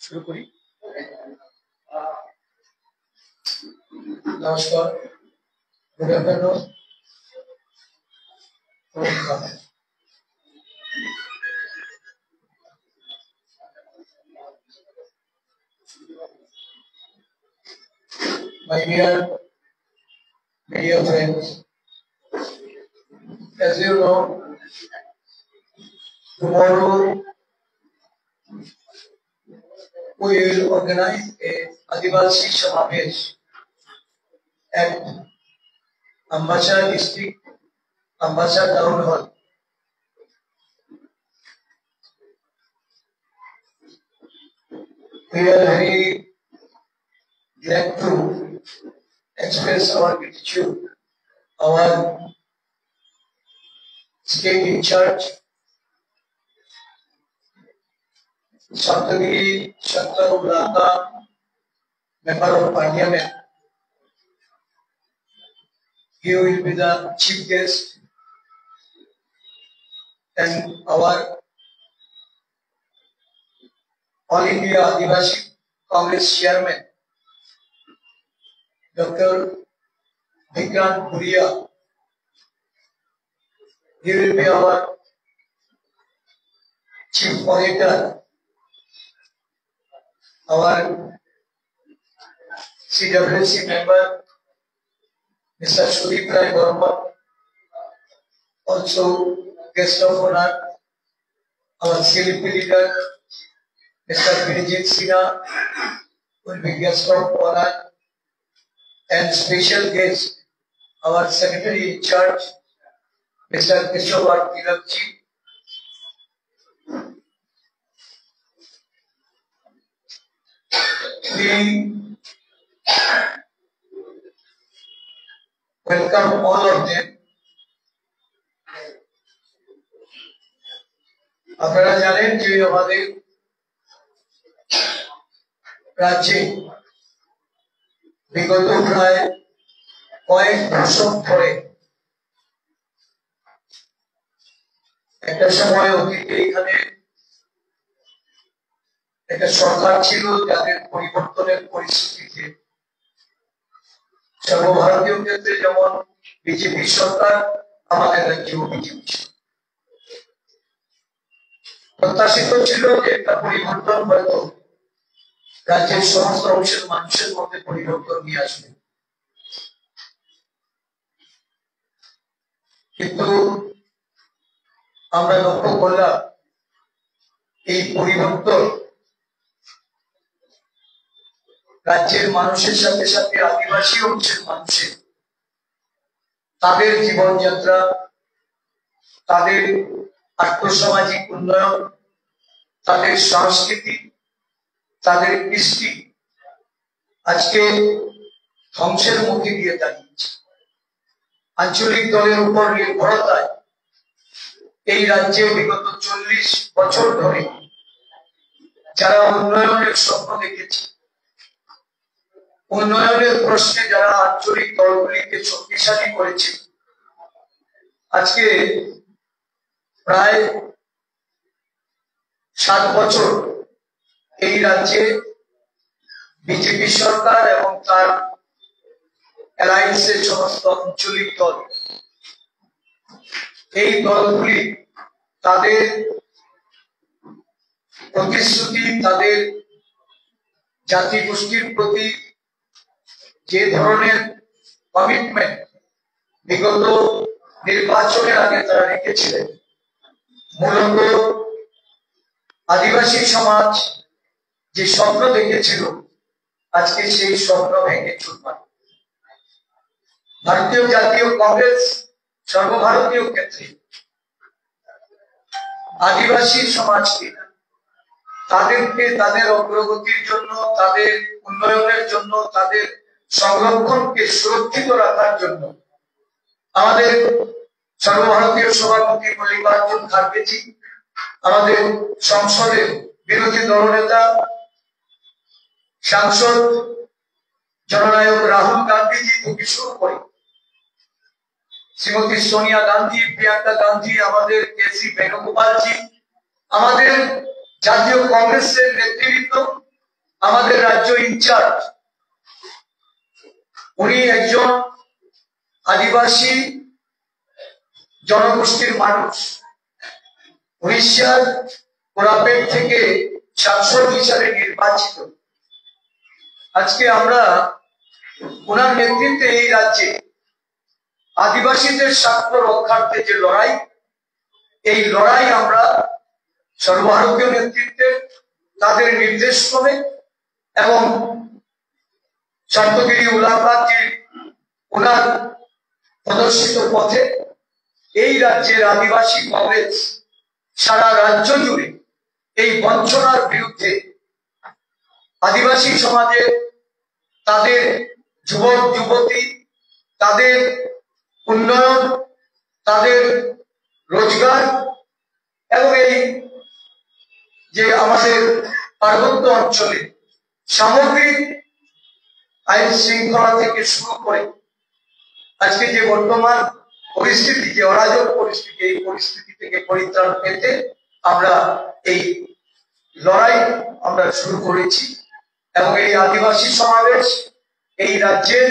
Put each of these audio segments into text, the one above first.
शुरू करी। नमस्कार, good afternoon. My dear friends, as you know, tomorrow we will organize a Adivasi Samavesh at Ambassa district, Ambassa town hall. We are very glad to express our gratitude, our state in charge, Saptagiri Shantarulaka, Member of Parliament. He will be the chief guest, and our All India Adivasi Congress Chairman, Dr. Vikrant Bhuria. He will be our chief orator. Our CWC member, Mr. Sudeep Rai Verma, also guest of honor. Our CLP leader, Mr. Birijit Sinha, will be guest of honor, and special guest, our secretary in charge, Mr. Kishore Tilakji. We welcome all of them. আপনারা জানেন যে আমাদের রাজ্যে বিগত প্রায় কয়েক দশক ধরে একটা সময় অতীতে এখানে একটা সরকার ছিল যাদের পরিবর্তনের পরিস্থিতিতে সর্বভারতীয় ক্ষেত্রে যেমন বিজেপি সরকার, আমাদের রাজ্যেও বিজেপি প্রত্যাশিত ছিল যে একটা পরিবর্তন হয়তো রাজ্যের সমস্ত অংশের মানুষের মধ্যে পরিবর্তন নিয়ে আসবে, কিন্তু আমরা লক্ষ্য করলাম এই পরিবর্তন রাজ্যের মানুষের সাথে সাথে আদিবাসী অংশের মানুষের তাদের জীবনযাত্রা, তাদের আর্থসামাজিক উন্নয়ন, তাদের সংস্কৃতি, তাদের কৃষ্টি আজকে ধ্বংসের মুখে দিয়ে দাঁড়িয়েছে। আঞ্চলিক দলের উপর নির্ভরতায় এই রাজ্যে বিগত 40 বছর ধরে যারা উন্নয়নের স্বপ্ন দেখেছে, উন্নয়নের প্রশ্নে যারা আঞ্চলিক দলগুলিকে শক্তিশালী করেছে, আজকে প্রায় 7 বছর এই রাজ্যে বিজেপি সরকার এবং তার অ্যালায়েন্সের সমস্ত আঞ্চলিক দল, এই দলগুলি তাদের প্রতিশ্রুতি, তাদের জাতি গোষ্ঠীর প্রতি যে ধরনের কমিটমেন্ট বিগত নির্বাচনের আগে তারা রেখেছিলেন, মূলত আদিবাসী সমাজ যে স্বপ্ন দেখেছিল আজকে সেই স্বপ্ন ভেঙে চুরমার। ভারতীয় জাতীয় কংগ্রেস সর্বভারতীয় ক্ষেত্রে আদিবাসী সমাজকে, তাদেরকে তাদের অগ্রগতির জন্য, তাদের উন্নয়নের জন্য, তাদের সংরক্ষণকে সুরক্ষিত রাখার জন্য আমাদের সর্বভারতীয় সভাপতি মল্লিকার্জুন খাড়গেজি, আমাদের সংসদের বিরোধী দলনেতা সাংসদ জননায়ক রাহুল গান্ধীজি থেকে শুরু করে শ্রীমতী সোনিয়া গান্ধী, প্রিয়াঙ্কা গান্ধী, আমাদের কেসি বেণুগোপালজি, আমাদের জাতীয় কংগ্রেসের নেতৃবৃন্দ, আমাদের রাজ্য ইনচার্জ, উনি একজন আদিবাসী জনগোষ্ঠীর মানুষ, উড়িষ্যার কোরাপুট থেকে সাংসদ হিসাবে নির্বাচিত। আজকে আমরা ওনার নেতৃত্বে এই রাজ্যে আদিবাসীদের স্বার্থ রক্ষার্থে যে লড়াই, এই লড়াই আমরা সর্বভারতীয় নেতৃত্বে তাদের নির্দেশ ক্রমে এবং সন্তগিরি উলাপাতজির ওনার প্রদর্শিত পথে এই রাজ্যের আদিবাসী কংগ্রেস সারা রাজ্য জুড়ে এই বঞ্চনার বিরুদ্ধে আদিবাসী সমাজে তাদের যুবক যুবতী, তাদের উন্নয়ন, তাদের রোজগার এবং এই যে আমাদের পার্বত্য অঞ্চলে সামগ্রিক আইন শৃঙ্খলা থেকে শুরু করে আজকে যে বর্তমান পরিস্থিতি, যে অরাজক পরিস্থিতি, এই পরিস্থিতি থেকে পরিত্রাণ পেতে আমরা এই লড়াই আমরা শুরু করেছি এবং এই আদিবাসী সমাবেশ এই রাজ্যের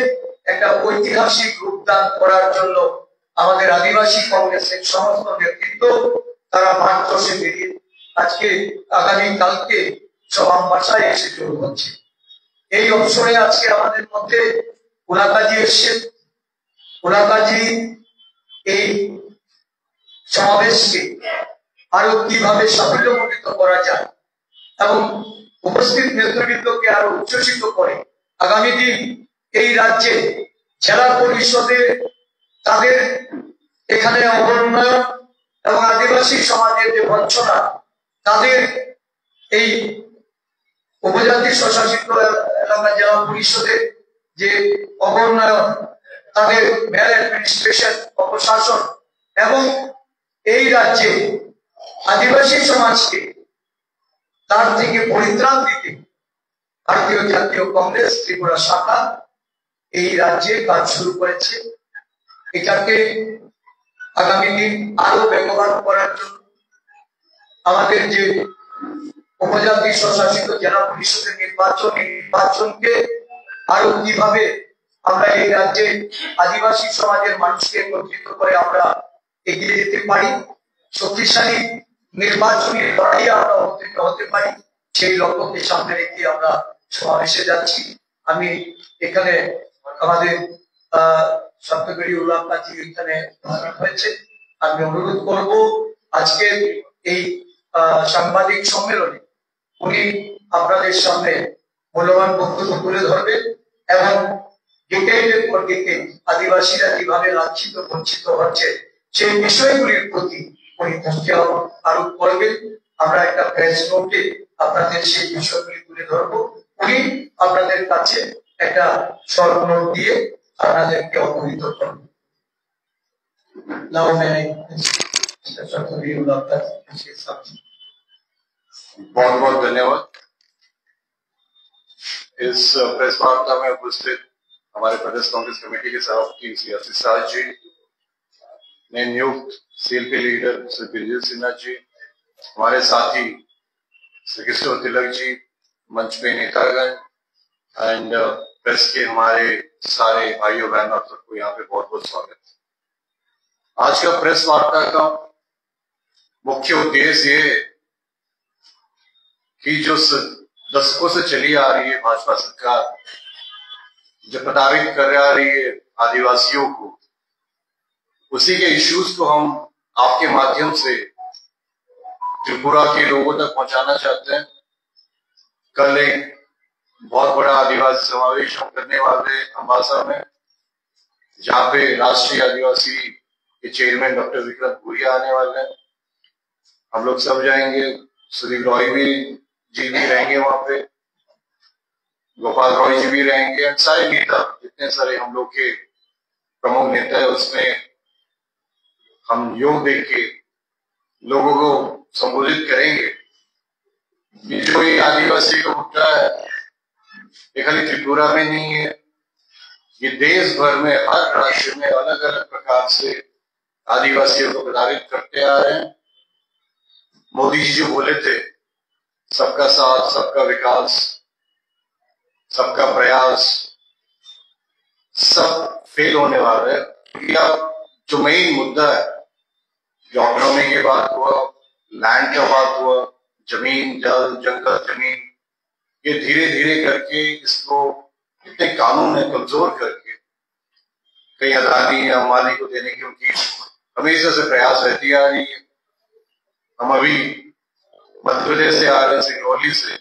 একটা ঐতিহাসিক রূপদান করার জন্য আমাদের আদিবাসী কংগ্রেসের সমস্ত নেতৃত্ব তারা মাঠ বসে বেরিয়ে আজকে আগামীকালকে সব আমবাসায় এসে জড়ো হচ্ছে। এই অবসরে আজকে আমাদের মধ্যে উলাকাজি এসেছেন। উলাকাজি এই সমাবেশকে আরো কিভাবে সাফল্যমণ্ডিত করা যায় এবং উপস্থিত নেতৃবৃন্দকে আরো উচ্ছ্বসিত করে আগামী দিন এই রাজ্যে জেলা পরিষদে তাদের এখানে অবনয়ন এবং আদিবাসী সমাজের যে বঞ্চনা, তাদের এই উপজাতি স্বশাসিত এলাকা জেলা পরিষদের যে অবনয়ন, তাদের ম্যাল অ্যাডমিনিস্ট্রেশন, অপশাসন এবং এই রাজ্যে আদিবাসী সমাজকে তার থেকে পরিত্রাণ দিতে ভারতীয় জাতীয় কংগ্রেস ত্রিপুরা শাখা এই রাজ্যে কাজ শুরু করেছে। এটাকে আগামী দিন আরো বেগবান করার জন্য আমাদের যে উপজাতি স্বশাসিত জেলা পরিষদের নির্বাচনকে আরো কিভাবে আমরা এই রাজ্যে আদিবাসী সমাজের মানুষকে একত্রিত করে আমরা এগিয়ে যেতে পারি, শক্তিশালী নির্বাচনী লড়াই আমরা হতে পারি, সেই লক্ষ্যকে সামনে রেখে আমরা সমাবেশে যাচ্ছি। আমি এখানে আমাদের সন্তগিরি উলাপাতজি এখানে হয়েছে, আমি অনুরোধ করব আজকের এই সাংবাদিক সম্মেলনে উনি আপনাদের সামনে মূল্যবান বক্তব্য তুলে ধরবেন এবং ডিকেটের পর ডিকেট আদিবাসীরা কিভাবে লাঞ্ছিত বঞ্চিত হচ্ছে সেই বিষয়গুলির প্রতি উনি দৃষ্টি আরোপ করবেন। আমরা একটা প্রেস নোটে আপনাদের সেই বিষয়গুলি তুলে ধরবো। উনি আপনাদের কাছে একটা শর্ট নোট দিয়ে আপনাদেরকে অবহিত করবেন। बहुत बहुत धन्यवाद। इस प्रेस वार्ता में उपस्थित हमारे प्रदेश कांग्रेस कमेटी के सभापति श्री आशीष शाह जी, नए नियुक्त सीएलपी लीडर श्री बिरजू सिन्हा जी, हमारे साथी श्री किशोर तिलक जी, मंच पे नेतागण एंड प्रेस के हमारे सारे भाइयों बहनों, आप सबको यहाँ पे बहुत बहुत स्वागत। आज का प्रेस वार्ता का मुख्य उद्देश्य ये कि जो दशकों से चली आ रही है भाजपा सरकार, जो प्रताड़ित कर आ रही है आदिवासियों को, उसी के इश्यूज को हम आपके माध्यम से त्रिपुरा के लोगों तक पहुंचाना चाहते हैं। कल एक बहुत बड़ा आदिवासी समावेश हम करने वाले अंबासा में, जहां पे राष्ट्रीय आदिवासी के चेयरमैन डॉक्टर विक्रम भूरिया आने वाले हैं। हम लोग सब जाएंगे, सुदीप रॉय जी भी रहेंगे वहां पे, गोपाल रॉय जी भी रहेंगे, सारे नेता, जितने सारे हम लोग के प्रमुख नेता है, उसमें हम योग देख के लोगों को संबोधित करेंगे। जो ये आदिवासी का मुद्दा है, ये खाली त्रिपुरा में नहीं है, ये देश भर में हर राज्य में अलग अलग प्रकार से आदिवासियों को प्रताड़ित करते आ रहे हैं। मोदी जी जो बोले थे सबका साथ, सबका विकास, सबका प्रयास, सब फेल होने वाला है। क्योंकि जो मेन मुद्दा है, जो इकोनॉमी की बात हुआ, लैंड का बात हुआ, जमीन, जल, जंगल, जमीन, ये धीरे धीरे करके इसको इतने कानून है कमजोर करके कहीं अदानी या अंबानी को देने की उनकी हमेशा से प्रयास रहती आ रही है। हम अभी मध्य प्रदेश से आ रहे हैं, सिंगरौली से,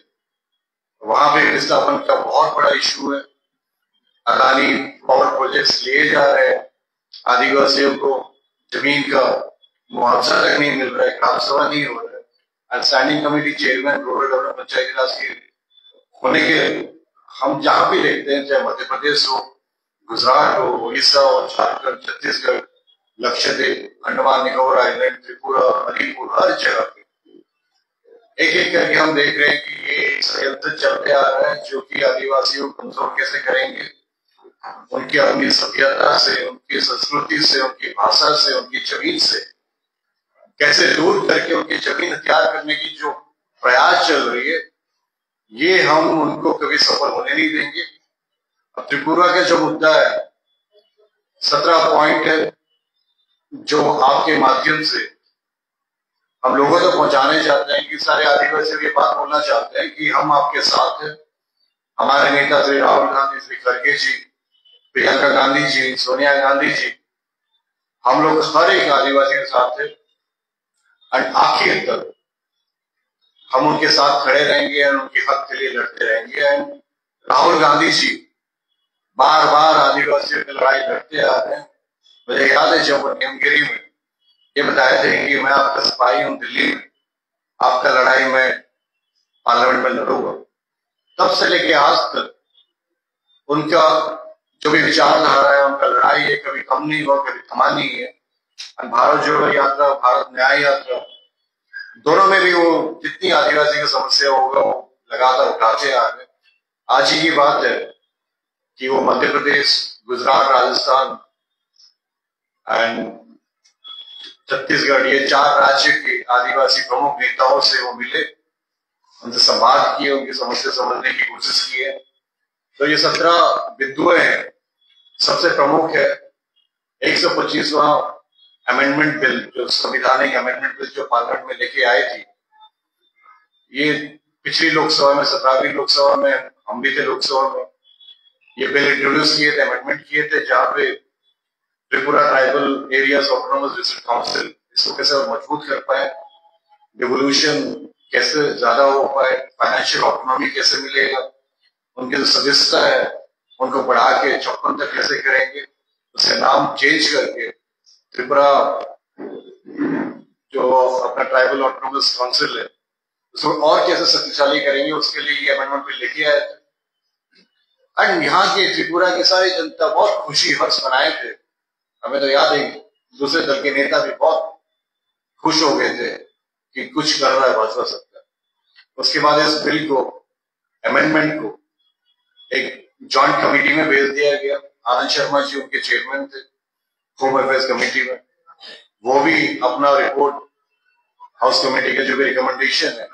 वहां पे विस्थापन का बहुत बड़ा इशू है। अदानी पावर प्रोजेक्ट्स लिए जा रहे हैं, आदिवासियों को जमीन का मुआवजा तक नहीं मिल रहा है, ग्राम सभा नहीं हो रहा है। Standing committee chairman rural development Panchayati Raj के होने के हम जहां भी देखते हैं, चाहे मध्य प्रदेश हो, गुजरात हो, उड़ीसा हो, झारखंड, छत्तीसगढ़, लक्षद्वीप, अंडमान निकोबार आइलैंड, त्रिपुरा, मणिपुर, हर जगह पे एक एक करके हम देख रहे हैं कि ये षड्यंत्र चलते आ रहा है, जो कि आदिवासियों को कमजोर कैसे करेंगे, उनकी अपनी सभ्यता से, उनकी संस्कृति से, उनकी भाषा से, उनकी जमीन से कैसे दूर करके उनकी जमीन हथियार करने की जो प्रयास चल रही है, ये हम उनको कभी सफल होने नहीं देंगे। अब त्रिपुरा का जो मुद्दा है, 17 पॉइंट है, जो आपके माध्यम से हम लोगों तक पहुंचाने चाहते हैं कि सारे आदिवासी ये बात बोलना चाहते हैं कि हम आपके साथ हैं। हमारे नेता श्री राहुल गांधी, श्री खड़गे जी, प्रियंका गांधी जी, सोनिया गांधी जी, हम लोग हर एक आदिवासी के साथ हैं और आखिर तक हम उनके साथ खड़े रहेंगे और उनके हक के लिए लड़ते रहेंगे। राहुल गांधी जी बार बार आदिवासियों की लड़ाई लड़ते आ रहे हैं। मुझे याद है जब वो नीमगिरी में ये बताए थे कि मैं आपका सिपाही हूं, दिल्ली में आपका लड़ाई मैं पार्लियामेंट में लड़ूंगा, तब से लेके आज तक उनका जो भी विचारधारा है, उनका लड़ाई है, कभी कम नहीं हुआ, कभी थमा नहीं है। भारत जोड़ो यात्रा, भारत न्याय यात्रा, दोनों में भी वो जितनी आदिवासी की समस्या होगा वो लगातार उठाते आ रहे। आज ही की बात है कि वो मध्य प्रदेश, गुजरात, राजस्थान एंड छत्तीसगढ़, ये 4 राज्य के आदिवासी प्रमुख नेताओं से वो मिले, उनसे संवाद किए, उनकी समस्या समझने की कोशिश की है। तो ये 17 बिंदुएं हैं। सबसे प्रमुख है 125वां अमेंडमेंट बिल, जो संविधानिक अमेंडमेंट बिल जो पार्लियामेंट में लेके आई थी। ये पिछली लोकसभा में, 17वीं लोकसभा में, हम भी थे लोकसभा में, ये बिल इंट्रोड्यूस किए थे, अमेंडमेंट किए थे, जहां पे Tripura tribal areas autonomous district council, इसको कैसे और मजबूत कर पाए, डिवोल्यूशन कैसे ज्यादा हो पाए, फाइनेंशियल ऑटोनॉमी कैसे मिलेगा, उनकी जो सदस्यता है उनको बढ़ा के 54 तक कैसे करेंगे, उसका नाम चेंज करके त्रिपुरा जो अपना ट्राइबल ऑटोनोमस काउंसिल है उसको और कैसे शक्तिशाली करेंगे, उसके लिए ये अमेंडमेंट बिल लेके आए थे। और यहाँ के त्रिपुरा की सारी जनता बहुत खुशी हर्ष मनाए थे। हमें तो याद है दूसरे दल के नेता भी बहुत खुश हो गए थे कि कुछ कर रहा है भाजपा सरकार। उसके बाद इस बिल को, अमेंडमेंट को एक जॉइंट कमेटी में भेज दिया गया। आनंद शर्मा जी उनके चेयरमैन थे होम अफेयर्स कमेटी में। वो भी अपना रिपोर्ट, हाउस कमेटी के जो भी रिकमेंडेशन है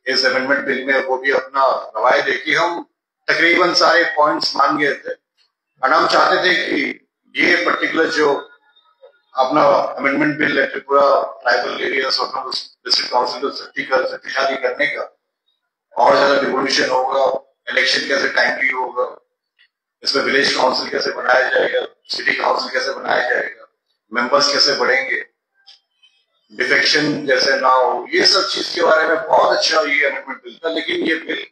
इस अमेंडमेंट बिल में, वो भी अपना रवायत दे कि हम तकरीबन सारे पॉइंट्स मान गए थे। और हम चाहते थे कि ये पर्टिकुलर जो अपना अमेंडमेंट बिल है Tripura tribal areas autonomous district council को शक्तिशाली करने का, और ज्यादा डिवोल्यूशन होगा, इलेक्शन कैसे टाइमली होगा, इसमें विलेज काउंसिल कैसे बनाया जाएगा, सिटी काउंसिल कैसे बनाया जाएगा, मेंबर्स कैसे बढ़ेंगे, डिफेक्शन जैसे ना हो, ये सब चीज के बारे में बहुत अच्छा ये अमेंडमेंट बिल था। लेकिन ये बिल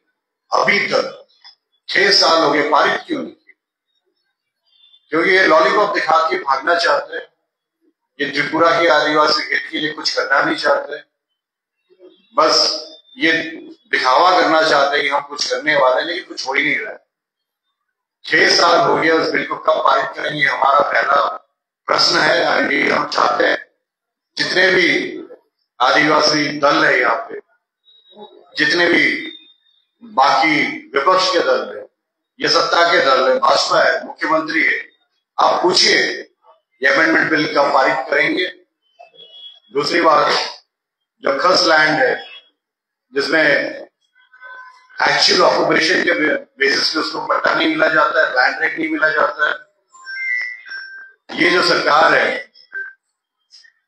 अभी तक 6 साल हो गए पारित क्यों नहीं किया? क्योंकि ये लॉलीपॉप दिखा के भागना चाहते हैं। ये त्रिपुरा के आदिवासी हित के लिए कुछ करना नहीं चाहते, बस ये दिखावा करना चाहते हैं कि हम कुछ करने वाले, लेकिन कुछ हो ही नहीं रहा है। 6 साल हो गया, उस बिल को कब पारित करेंगे हमारा पहला प्रश्न है। हम चाहते हैं जितने भी आदिवासी दल है यहाँ पे, जितने भी बाकी विपक्ष के दल है, ये सत्ता के दल है, भाजपा है, मुख्यमंत्री है, आप पूछिए ये अमेंडमेंट बिल कब पारित करेंगे। दूसरी बात, जो खस लैंड है जिसमें एक्चुअल ऑक्यूपेशन के बेसिस पे उसको पट्टा नहीं मिला जाता है, लैंड रेट नहीं मिला जाता है, ये जो सरकार है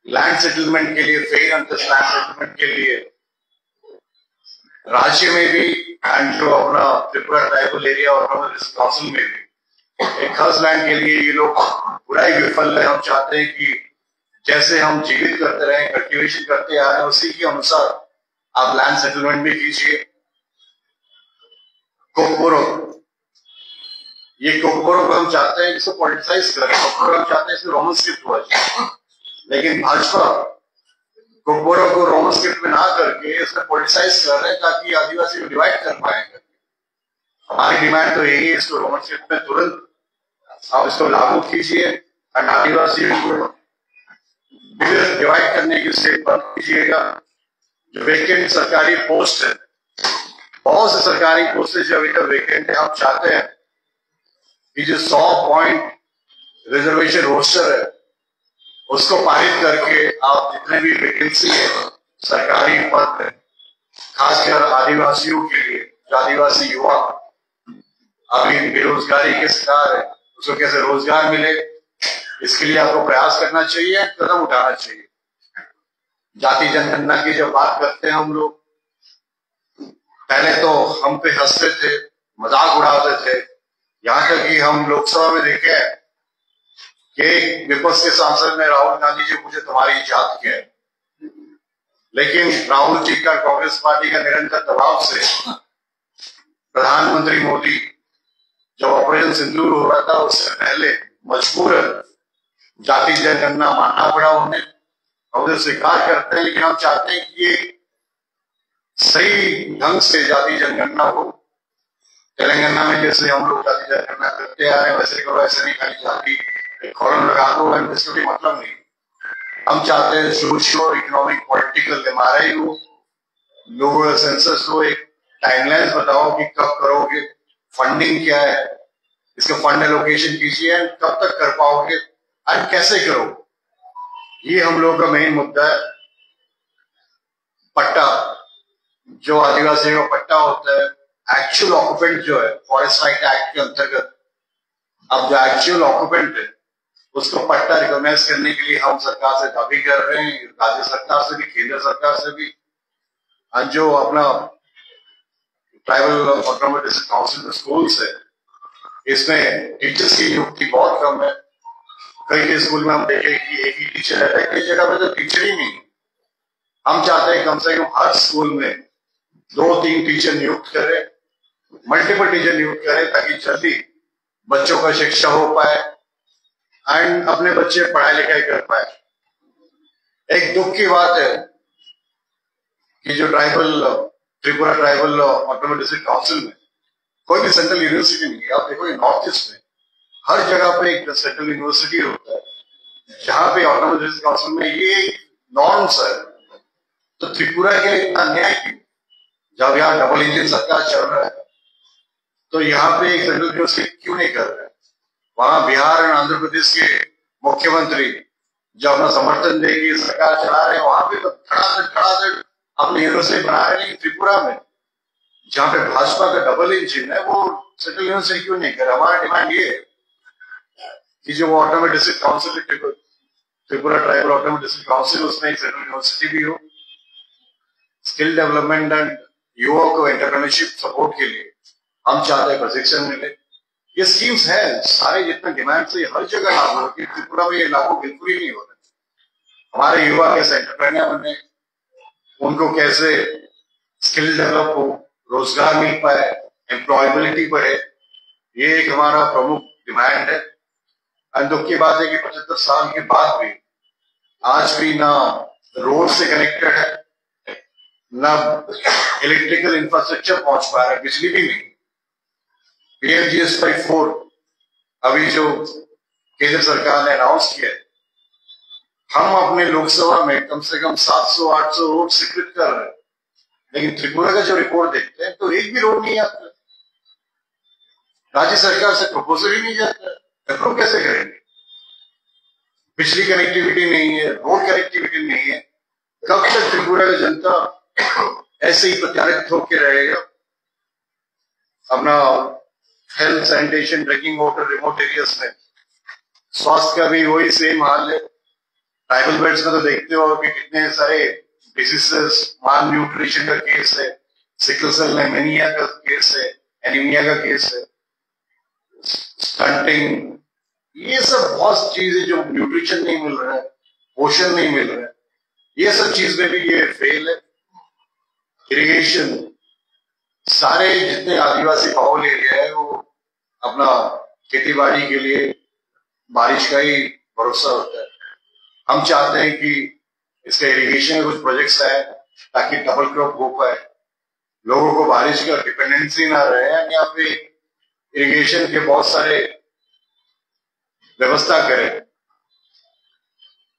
लैंड सेटलमेंट के लिए, fair and just land settlement के लिए राज्य में भी एंड जो अपना त्रिपुरा ट्राइबल एरिया और काउंसिल में भी एक खास लैंड के लिए ये लोग पूरा ही विफल है। हम चाहते हैं कि जैसे हम जीवित करते रहे, कल्टिवेशन करते आ रहे हैं, उसी के अनुसार आप लैंड सेटलमेंट भी कीजिए। कोकबोरो, ये कोकबोरो को हम चाहते हैं इसको पॉलिटिसाइज करें, कोकबोरो हम चाहते हैं इसको रोमन स्क्रिप्ट हुआ जाए, लेकिन भाजपा कोकबोरो को रोमन स्क्रिप्ट में ना करके इसको पॉलिटिसाइज कर रहे हैं ताकि आदिवासी को डिवाइड कर पाएंगे। हमारी डिमांड तो यही है, इसको रोमन स्क्रिप्ट में तुरंत आप इसको लागू कीजिए और आदिवासी को डिवाइड करने की स्टेप बंद कीजिएगा। जो वेकेंट सरकारी पोस्ट है, बहुत से सरकारी पोस्ट जो अभी तक वेकेंट है, हम चाहते हैं कि जो 100 पॉइंट रिजर्वेशन रोस्टर है उसको पारित करके आप जितने भी वैकेंसी है सरकारी पद है, खासकर आदिवासियों के लिए, जो आदिवासी युवा अभी बेरोजगारी के शिकार है, उसको कैसे रोजगार मिले, इसके लिए आपको प्रयास करना चाहिए, कदम उठाना चाहिए। जाति जनगणना की जब बात करते हैं हम लोग, पहले तो हम पे हंसते थे, मजाक उड़ाते थे, यहां तक कि हम लोकसभा में देखे हैं कि विपक्ष के सांसद ने राहुल गांधी जी पूछे तुम्हारी जात क्या है, लेकिन राहुल जी का कांग्रेस पार्टी का निरंतर दबाव से प्रधानमंत्री मोदी जब ऑपरेशन सिंदूर हो रहा था उससे पहले मजबूरन जाति जनगणना मानना पड़ा उन्हें, और उसे स्वीकार करते हैं। लेकिन हम चाहते हैं कि ये सही ढंग से जाति जनगणना हो। तेलंगाना में जैसे हम लोग जाति जनगणना करते आ रहे हैं वैसे करो, ऐसे नहीं खाली जाति कॉलम लगा दो, इसका कोई मतलब नहीं। हम चाहते हैं सोशियो इकोनॉमिक पॉलिटिकल एमआरआई हो, लोगों का सेंसस हो, एक टाइमलाइन बताओ कि कब करोगे, फंडिंग क्या है, इसका फंड एलोकेशन कीजिए, कब तक कर पाओगे और कैसे करोगे, ये हम लोग का मेन मुद्दा है। पट्टा, जो आदिवासी का पट्टा होता है, एक्चुअल ऑक्यूपेंट जो है फॉरेस्ट राइट एक्ट के अंतर्गत, अब जो एक्चुअल ऑक्यूपेंट है उसको पट्टा रिकॉग्नाइज करने के लिए हम सरकार से दावी कर रहे हैं, राज्य सरकार से भी, केंद्र सरकार से भी। जो अपना ट्राइबल ऑटोनोमस काउंसिल स्कूल्स है, इसमें टीचर्स की नियुक्ति बहुत कम है। कई स्कूल में हम देखें कि एक ही टीचर है, कई जगह पे तो टीचर ही नहीं। हम चाहते हैं कम से कम हर स्कूल में 2-3 टीचर नियुक्त करें, मल्टीपल टीचर नियुक्त करें, ताकि जल्दी बच्चों का शिक्षा हो पाए एंड अपने बच्चे पढ़ाई लिखाई कर पाए। एक दुख की बात है कि जो Tripura tribal autonomous district council में कोई भी सेंट्रल यूनिवर्सिटी नहीं है। आप देखो नॉर्थ ईस्ट में हर जगह पे एक सेंट्रल यूनिवर्सिटी होता है, जहां पे ऑटोनोमस डिस्ट्रिक्ट काउंसिल में ये नॉर्म्स है। तो त्रिपुरा के लिए इतना अन्याय क्यों? जब यहाँ डबल इंजन सरकार चल रहा है तो यहाँ पे एक सेंट्रल यूनिवर्सिटी क्यों नहीं कर रहे? वहां बिहार और आंध्र प्रदेश के मुख्यमंत्री जो अपना समर्थन देगी सरकार चला रहे हैं, वहां पे तो धड़ाधड़ अपनी यूनिवर्सिटी बना रहे हैं। लेकिन त्रिपुरा में जहां पे भाजपा का डबल इंजन है, वो सेंट्रल यूनिवर्सिटी क्यों नहीं कर रहा? हमारा डिमांड ये है कि जो autonomous district council, Tripura tribal autonomous district council, उसमें एक सेंट्रल यूनिवर्सिटी भी हो। स्किल डेवलपमेंट एंड युवाओं को एंटरप्रेन्योरशिप सपोर्ट के लिए हम चाहते हैं प्रशिक्षण मिले। ये स्कीम्स है सारे जितने डिमांड से हर जगह लागू होती है, त्रिपुरा में ये लागू बिल्कुल ही नहीं हो रहा। हमारे युवा कैसे एंटरप्रेन्योर बने, उनको कैसे स्किल डेवलप हो, रोजगार मिल पाए, एम्प्लॉयबिलिटी बढ़े, ये एक हमारा प्रमुख डिमांड है। दुख की बात है कि 75 साल के बाद भी आज भी ना रोड से कनेक्टेड है, ना इलेक्ट्रिकल इंफ्रास्ट्रक्चर पहुंच पा रहा है, बिजली भी नहीं। PMGS/4 अभी जो केंद्र सरकार ने अनाउंस किया है, हम अपने लोकसभा में कम से कम 700-800 रोड स्वीकृत कर रहे हैं, लेकिन त्रिपुरा का जो रिपोर्ट देखते हैं तो एक भी रोड नहीं आता। राज्य सरकार से प्रपोजल ही नहीं जाता, अप्रूव कैसे करेंगे? बिजली कनेक्टिविटी नहीं है, रोड कनेक्टिविटी नहीं है। कब तक त्रिपुरा की जनता ऐसे ही प्रताड़ित होकर रहेगा? अपना health, sanitation, drinking water remote areas में, स्वास्थ्य का भी वही सेम हाल है। ट्राइबल बेल्ट्स में तो देखते हो कि कितने सारे डिसीजेस, माल न्यूट्रिशन का केस है, सिकल सेल एनीमिया का केस है, एनीमिया का केस है, स्टंटिंग, ये सब बहुत चीजें जो न्यूट्रिशन नहीं मिल रहा है, पोषण नहीं मिल रहा है, ये सब चीज में भी ये फेल है। इरिगेशन, सारे जितने आदिवासी बाहुल एरिया है वो अपना खेती बाड़ी के लिए बारिश का ही भरोसा होता है। हम चाहते हैं कि इसका इरिगेशन के कुछ प्रोजेक्ट्स आए ताकि डबल क्रॉप हो पाए, लोगों को बारिश का डिपेंडेंसी ना रहे। यहाँ पे इरिगेशन के बहुत सारे व्यवस्था करें।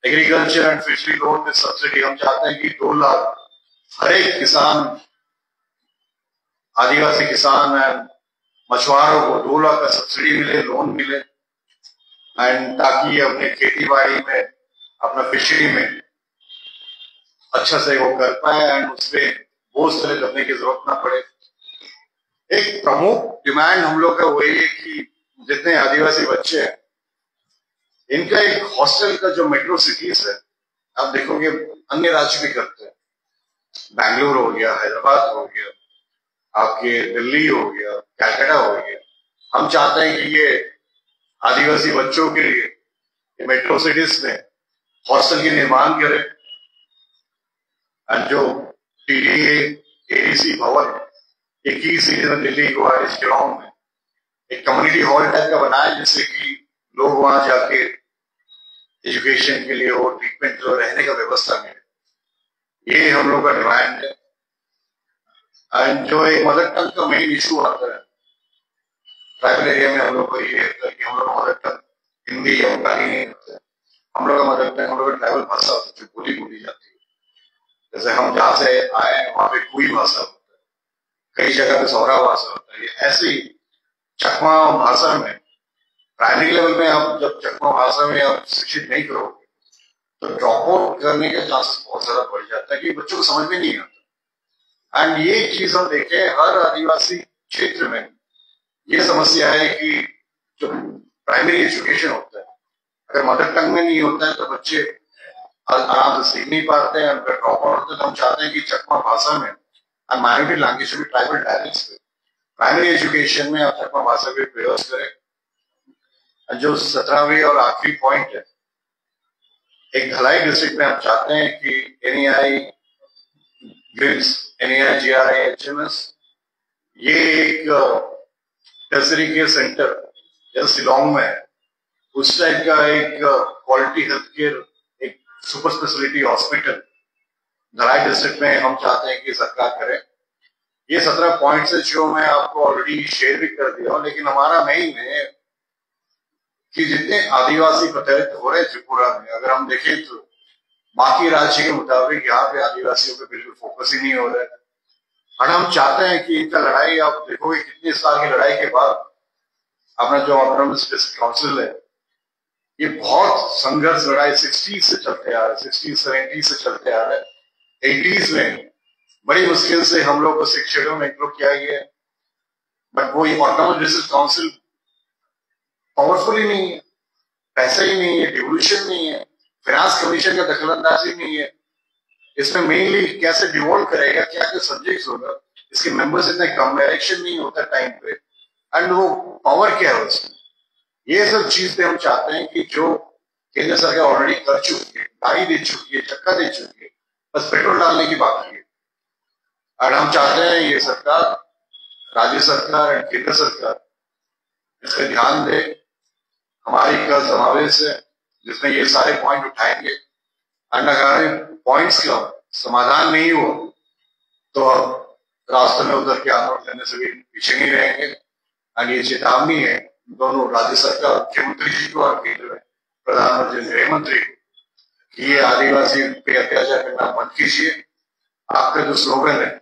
एग्रीकल्चर एंड फिशरी लोन में सब्सिडी हम चाहते हैं कि 2 लाख हर एक किसान, आदिवासी किसान एंड मछुआरों को 2 लाख का सब्सिडी मिले, लोन मिले, एंड ताकि ये अपने खेती बाड़ी में, अपना फिशरी में अच्छा से वो कर पाए एंड उसमें बोझ तले करने की जरूरत ना पड़े। एक प्रमुख डिमांड हम लोग का वही है कि जितने आदिवासी बच्चे हैं इनका एक हॉस्टल का जो मेट्रो सिटीज है, आप देखोगे अन्य राज्य भी करते हैं, बैंगलोर हो गया, हैदराबाद हो गया, आपके दिल्ली हो गया, कलकत्ता हो गया। हम चाहते हैं कि ये आदिवासी बच्चों के लिए मेट्रो सिटीज में हॉस्टल के निर्माण करें, और जो टीडीए एडीसी भवन 21 सिटी में दिल्ली, गुवाहाटी, शिलांग में एक कम्युनिटी हॉल टाइप का बनाए, जिससे कि लोग वहां जाके एजुकेशन के लिए और ट्रीटमेंट और रहने का व्यवस्था मिले। ये हम लोग का डिमांड है। एंड जो एक मदर टंग का मेन इशू आता है ट्राइबल एरिया में, हम लोग को ये है कि हम लोग मदर टंग हिंदी या बंगाली नहीं होता है। हम लोग का मदर टंग, हम लोग का ट्राइबल भाषा होती है, बोली जाती है। जैसे हम जहां से आए वहां पे कोई भाषा होता है, कई जगह पे सौरा भाषा होता है। ऐसे ही चकमा भाषा में प्राइमरी लेवल में आप जब चकमा भाषा में आप शिक्षित नहीं करोगे तो ड्रॉप आउट करने के चांसेस बहुत ज्यादा बढ़ जाता है कि बच्चों को समझ में नहीं आता। एंड ये चीज हम देखें हर आदिवासी क्षेत्र में ये समस्या है कि जो प्राइमरी एजुकेशन होता है अगर मदर टंग में नहीं होता है तो बच्चे आराम से सीख नहीं पाते हैं, ड्रॉप आउट होते हैं। तो हम चाहते हैं कि चकमा भाषा में और माइनॉरिटी लैंग्वेज में, ट्राइबल डायलेक्ट्स में प्राइमरी एजुकेशन में आप चकमा भाषा के प्रयोग करें। जो 17वीं और आखिरी पॉइंट है, एक धलाई डिस्ट्रिक्ट में हम चाहते हैं कि एनईआई ग्रिड्स, एनईआई जीआरआई एचएमएस, ये एक टर्सरी केयर सेंटर जैसे शिलांग में है, उस टाइप का एक क्वालिटी हेल्थ केयर, एक सुपर स्पेशलिटी हॉस्पिटल धलाई डिस्ट्रिक्ट में हम चाहते हैं कि सरकार करे। ये 17 पॉइंट्स है जो मैं आपको ऑलरेडी शेयर भी कर दिया हूं, लेकिन हमारा मेन है कि जितने आदिवासी प्रताड़ित हो रहे त्रिपुरा में, अगर हम देखें तो बाकी राज्य के मुताबिक यहाँ पे आदिवासियों पे बिल्कुल फोकस ही नहीं हो रहा है। और हम चाहते हैं कि इनका लड़ाई, आप देखोगे कितने साल की लड़ाई के बाद अपना जो ऑटोनॉमस डिस्ट्रिक्ट काउंसिल है, ये बहुत संघर्ष लड़ाई 60 से चलते आ रहा है, 60, 70 से चलते आ रहा है। 80s में बड़ी मुश्किल से हम लोग को 6 शेड्यूल में इंक्लूड किया गया है, बट वो ऑटोनॉमस डिस्ट्रिक्ट काउंसिल पावरफुल ही नहीं है, पैसे ही नहीं है, डिवोल्यूशन नहीं है, फाइनेंस कमीशन का दखलंदाजी नहीं है। इसमें मेनली कैसे डिवोल्व करेगा, क्या क्या सब्जेक्ट्स होगा, इसके मेंबर्स इतने कम है, इलेक्शन नहीं होता टाइम पे, एंड वो पावर क्या है उसमें। ये सब चीज पे हम चाहते हैं कि जो केंद्र सरकार ऑलरेडी कर चुकी है, गाड़ी दे चुकी है, चक्का दे चुकी है, बस पेट्रोल डालने की बाकी है। और हम चाहते हैं ये सरकार, राज्य सरकार और केंद्र सरकार इस पर ध्यान दे। हमारी कल समावेश है जिसमें ये सारे पॉइंट उठाएंगे, अगर पॉइंट्स का समाधान नहीं हो तो रास्ते में उधर के आंदोलन करने से भी पीछे नहीं रहेंगे। और ये चेतावनी है दोनों राज्य सरकार, मुख्यमंत्री जी को और केंद्र में प्रधानमंत्री, गृह मंत्री को कि ये आदिवासी पे अत्याचार करना बंद कीजिए। आपका जो स्लोगन है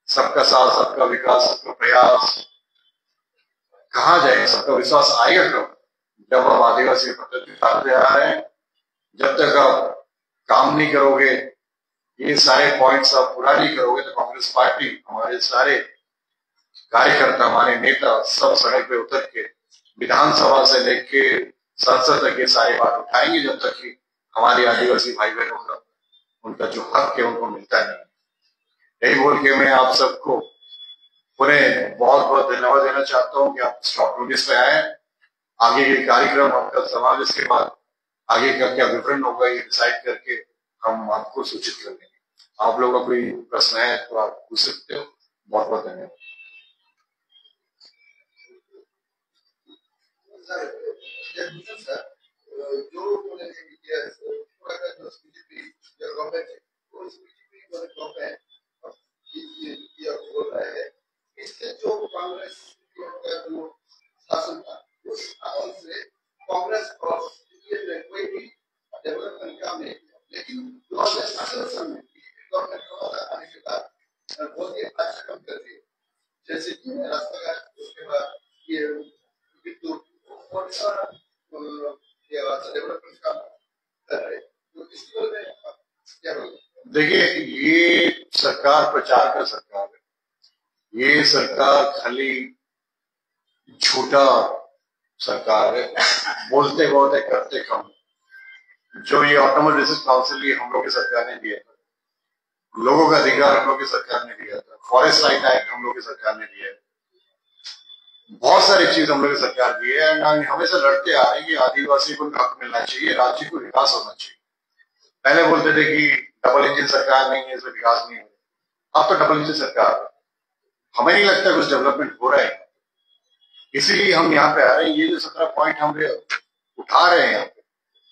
सबका साथ, सबका विकास, सबका प्रयास, कहाँ जाए? सबका विश्वास आएगा कब? जब आप आदिवासी पद्धति दिखाते आ रहे हैं, जब तक आप काम नहीं करोगे, ये सारे पॉइंट्स आप पूरा नहीं करोगे, तो कांग्रेस पार्टी, हमारे सारे कार्यकर्ता, हमारे नेता सब सड़क पे उतर के विधानसभा से लेके संसद तक ये सारी बात उठाएंगे, जब तक कि हमारे आदिवासी भाई बहनों का उनका जो हक है उनको मिलता नहीं। यही बोल के मैं आप सबको उन्हें बहुत बहुत धन्यवाद देना चाहता हूँ कि आप शॉर्ट नोटिस पे आए। आगे के कार्यक्रम हम कल समावेश के बाद आगे का क्या विवरण होगा ये डिसाइड करके हम आपको सूचित कर देंगे। आप लोगों का कोई प्रश्न है तो आप पूछ सकते हो। बहुत बहुत धन्यवाद। इससे जो कांग्रेस का जो शासन था उस हाल से कांग्रेस और सीपीएम ने कोई भी डेवलपमेंट काम नहीं किया, लेकिन 2017 में गवर्नमेंट का आने के बाद बहुत ही अच्छा काम कर रही है, जैसे कि रास्ता घाट, उसके बाद ये विद्युत और सारा डेवलपमेंट काम कर रहे हैं। तो इसके बारे में क्या बोलते? देखिए, ये सरकार प्रचार का सरकार है। ये सरकार खाली झूठा सरकार है, बोलते बहुत है करते कम। जो ये ऑटोमोबाइल रिसर्च काउंसिल ये हम लोग की सरकार ने दिया था, लोगों का अधिकार हम लोग की सरकार ने दिया था, फॉरेस्ट राइट एक्ट हम लोग की सरकार ने दिया है, बहुत सारी चीज हम लोग की सरकार दी है। हमेशा लड़ते आ रहे हैं कि आदिवासी को हक मिलना चाहिए, राज्य को विकास होना चाहिए। पहले बोलते थे कि डबल इंजन सरकार नहीं है, इसमें विकास नहीं हो। अब तो डबल इंजन सरकार है, हमें नहीं लगता कुछ डेवलपमेंट हो रहा है, इसीलिए हम यहाँ पे आ रहे हैं। ये जो 17 पॉइंट हम उठा रहे हैं यहाँ पे,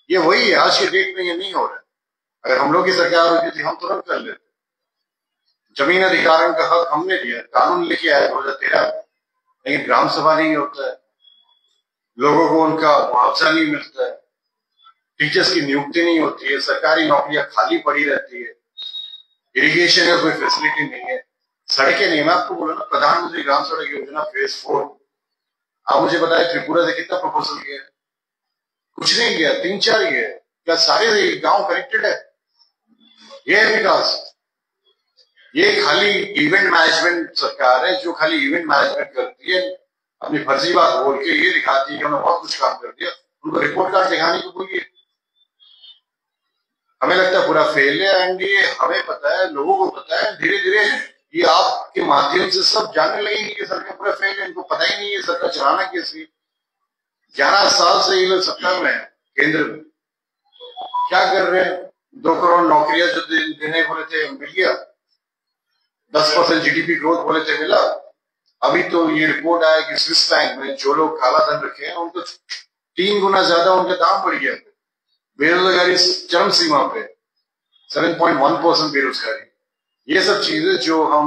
ये वही है। आज के डेट में ये नहीं हो रहा है। अगर हम लोग की सरकार होती थी हम तुरंत कर लेते। जमीन अधिकारण का हक हमने दिया, कानून लेके आया 2013, लेकिन ग्राम सभा नहीं होता है, लोगों को उनका मुआवजा नहीं मिलता है, टीचर्स की नियुक्ति नहीं होती है, सरकारी नौकरियां खाली पड़ी रहती है, इरिगेशन का कोई फैसिलिटी नहीं है, सड़कें नहीं। मैं आपको बोला ना, प्रधानमंत्री ग्राम सड़क योजना फेज 4, आप मुझे बताए त्रिपुरा से कितना प्रपोजल किया है? कुछ नहीं किया, 3-4 ही है। क्या सारे गांव कनेक्टेड है? ये है विकास? ये खाली इवेंट मैनेजमेंट सरकार है, जो खाली इवेंट मैनेजमेंट करती है, अपनी फर्जी बात बोल के ये दिखाती है कि हमने बहुत कुछ काम कर दिया। उनको रिपोर्ट कार्ड दिखाने को बोलिए। हमें लगता है पूरा फेल है, एंड ये हमें पता है, लोगों को पता है। धीरे धीरे ये आपके माध्यम से सब जानने लगेंगे कि सरकार पूरा फेल है, इनको पता ही नहीं है सरकार चलाना कैसी। 11 साल से ये लोग सत्ता में है, केंद्र में क्या कर रहे हैं? 2 करोड़ नौकरियां जो देने बोले थे मिल गया, 10% जीडीपी ग्रोथ बोले थे मिला। अभी तो ये रिपोर्ट आया कि स्विस बैंक में जो लोग काला धन रखे हैं उनको 3 गुना ज्यादा उनका दाम बढ़ गया। बेरोजगारी चरम सीमा पे, 7.1% बेरोजगारी। ये सब चीजें जो हम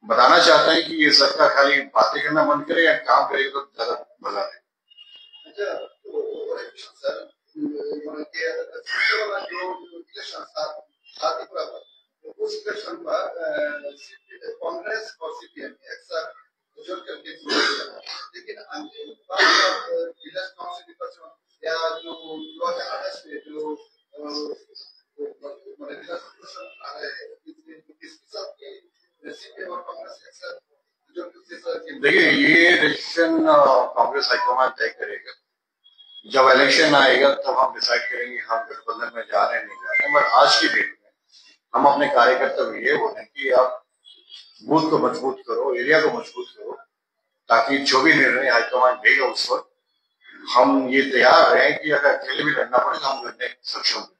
बताना चाहते हैं कि ये सरकार खाली बातें करना बंद करे या काम करेगी तो ज्यादा मजा आए। कांग्रेस और सीपीएम एक साथ जुड़ करके, लेकिन अंतिम या जो देखिए, ये डिसीजन कांग्रेस हाईकमान तय करेगा। जब इलेक्शन आएगा तब हम डिसाइड करेंगे हम गठबंधन में जा रहे हैं नहीं जा रहे हैं। पर आज की डेट में हम अपने कार्यकर्ता को ये बोले कि आप बूथ को मजबूत करो, एरिया को मजबूत करो, ताकि जो भी निर्णय हाईकमान देगा उस वक्त हम ये तैयार रहे कि अगर अकेले भी लड़ना पड़े तो हम लड़ने सक्षम हैं।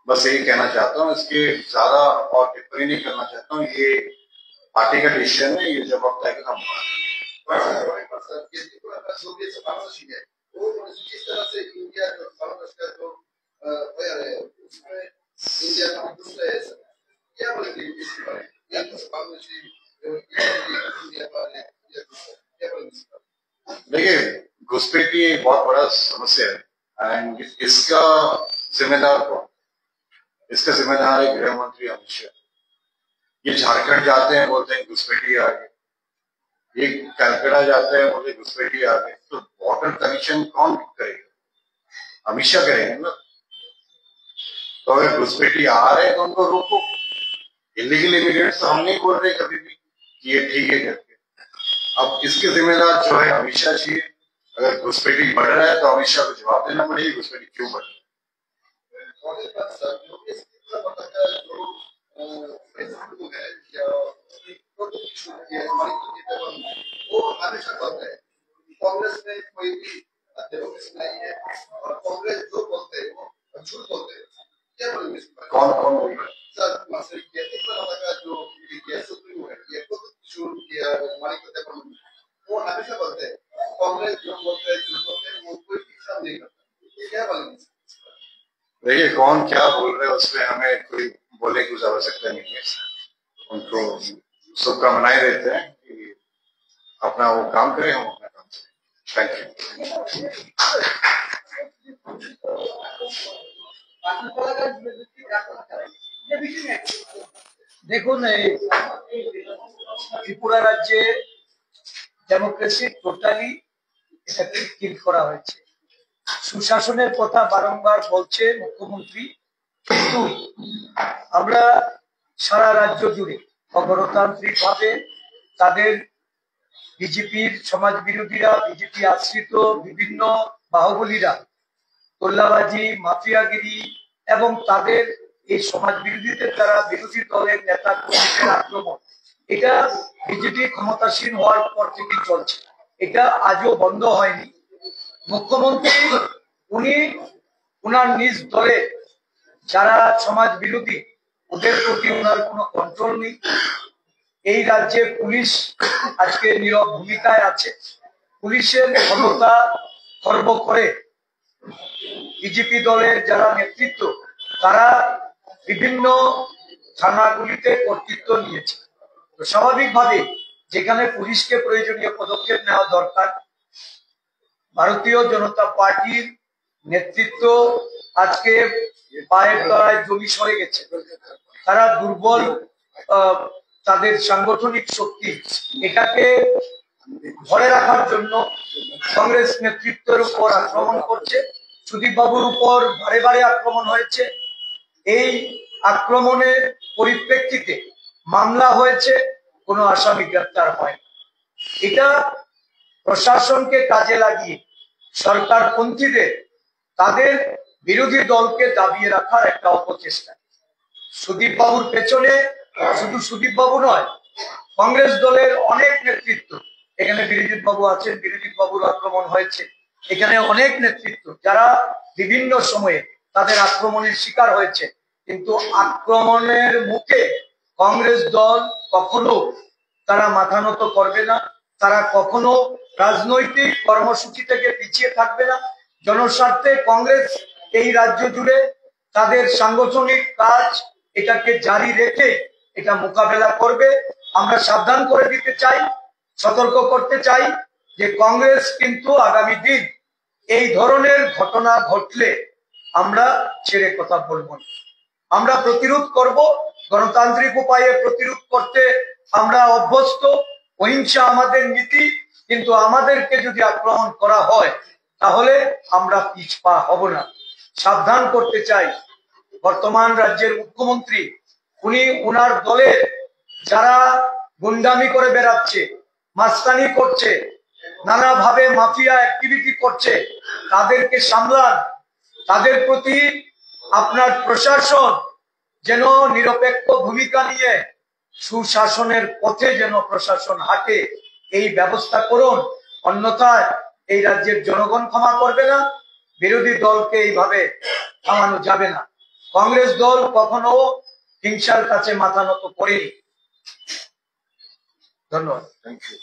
बस यही कहना चाहता हूँ, इसके ज्यादा और टिप्पणी नहीं करना चाहता हूँ। ये पार्टी का डिसीजन है, ये जब अब तक हम किस तरह से इंडिया जो क्या बोलेंगे इसके बारे में? देखिए, घुसपैठी एक बहुत बड़ा समस्या है, एंड इसका जिम्मेदार कौन? इसका जिम्मेदार है गृह मंत्री अमित शाह। ये झारखंड जाते हैं, बोलते हैं घुसपैठी आ गई, ये कलकड़ा जाते हैं, मुझे घुसपैठी आ गए, तो बॉर्डर कनेक्शन कौन करेगा? अमित शाह करेंगे ना। तो अगर घुसपैठी आ रहे हैं तो उनको रोको। इलीगल इमिग्रेंट्स तो हम नहीं बोल रहे कभी भी कि ये ठीक है करके। अब इसके जिम्मेदार जो है अमित शाह जी। अगर घुसपैठी बढ़ रहा है तो अमित शाह को जवाब देना पड़ेगी घुसपैठी क्यों बढ़ रही है। कांग्रेस में कोई भी डेमोक्रेसी नहीं है और कांग्रेस जो बोलते हैं वो झूठ बोलते हैं। क्या बोलेंगे? कौन कौन बोल रहा है? सर मास्टर जो सुप्रीम है ये खुद झूठ किया वो हमेशा बोलते हैं कांग्रेस जो बोलते हैं झूठ बोलते हैं वो कोई हिसाब नहीं करता। ये क्या बोलेंगे? देखिए कौन क्या बोल रहे हैं उसमें हमें कोई बोलने की आवश्यकता नहीं है। उनको शुभकामनाएं देते हैं कि अपना वो काम करें, हम अपना काम करें। Thank you. দেখুন, ত্রিপুরা রাজ্যে ডেমোক্রেসি টোটালি এটাকে কিল করা হয়েছে। সুশাসনের কথা বারংবার বলছে মুখ্যমন্ত্রী, কিন্তু আমরা সারা রাজ্য জুড়ে অগণতান্ত্রিক ভাবে তাদের বিজেপির সমাজ বিরোধীরা, বিজেপি আশ্রিত বিভিন্ন বাহুবলীরা তোল্লাবাজি, মাফিয়াগিরি এবং তাদের এই সমাজ বিরোধীদের দ্বারা বিরোধী দলের নেতা কর্মীদের আক্রমণ, এটা বিজেপি ক্ষমতাসীন হওয়ার পর থেকে চলছে। এটা আজও বন্ধ হয়নি। মুখ্যমন্ত্রী উনি উনার নিজ দলে যারা সমাজ বিরোধী ওদের প্রতি ওনার কোনো কন্ট্রোল নেই। এই রাজ্যে পুলিশ আজকে নীরব ভূমিকায় আছে। পুলিশের ক্ষমতা খর্ব করে বিজেপি দলের যারা নেতৃত্ব তারা বিভিন্ন থানাগুলিতে কর্তৃত্ব নিয়েছে। তো স্বাভাবিকভাবে যেখানে পুলিশকে প্রয়োজনীয় পদক্ষেপ নেওয়া দরকার, ভারতীয় জনতা পার্টির নেতৃত্ব আজকে পায়ের তলায় জমি সরে গেছে। তারা দুর্বল, তাদের সাংগঠনিক শক্তি এটাকে ধরে রাখার জন্য কংগ্রেস নেতৃত্বের উপর আক্রমণ করছে। সুদীপ বাবুর উপর বারে বারে আক্রমণ হয়েছে। এই আক্রমণের পরিপ্রেক্ষিতে মামলা হয়েছে, কোনো আসামি গ্রেপ্তার হয়। এটা প্রশাসনকে কাজে লাগিয়ে সরকারপন্থীদের তাদের বিরোধী দলকে দাবিয়ে রাখার একটা অপচেষ্টা। সুদীপ বাবুর পেছনে শুধু সুদীপ বাবু নয়, কংগ্রেস দলের অনেক নেতৃত্ব, এখানে বিরোজিৎ বাবু আছেন, বিরোজিৎ বাবুর আক্রমণ হয়েছে। এখানে অনেক নেতৃত্ব যারা বিভিন্ন সময়ে তাদের আক্রমণের শিকার হয়েছে, কিন্তু আক্রমণের মুখে কংগ্রেস দল কখনো তারা মাথা নত করবে না। তারা কখনো রাজনৈতিক কর্মসূচি থেকে পিছিয়ে থাকবে না। জনস্বার্থে কংগ্রেস এই রাজ্য জুড়ে তাদের সাংগঠনিক কাজ এটাকে জারি রেখে এটা মোকাবেলা করবে। আমরা সাবধান করে দিতে চাই, সতর্ক করতে চাই যে কংগ্রেস কিন্তু আগামী দিন এই ধরনের ঘটনা ঘটলে আমরা ছেড়ে কথা বলবো না। আমরা প্রতিরোধ করব, গণতান্ত্রিক উপায়ে প্রতিরোধ করতে আমরা অভ্যস্ত। অহিংসা আমাদের নীতি, কিন্তু আমাদেরকে যদি আক্রমণ করা হয় তাহলে আমরা পিছপা হব না। সাবধান করতে চাই বর্তমান রাজ্যের মুখ্যমন্ত্রী, উনি উনার দলের যারা গুন্ডামি করে বেড়াচ্ছে, মাস্তানি করছে, নানাভাবে মাফিয়া অ্যাক্টিভিটি করছে, তাদেরকে সামলান। তাদের প্রতি আপনার প্রশাসন যেন নিরপেক্ষ ভূমিকা নিয়ে সুশাসনের পথে যেন প্রশাসন হাঁটে, এই ব্যবস্থা করুন। অন্যথায় এই রাজ্যের জনগণ ক্ষমা করবে না, বিরোধী দলকে এইভাবে থামানো যাবে না। কংগ্রেস দল কখনো হিংসার কাছে মাথা নত করেনি। ধন্যবাদ। Thank you.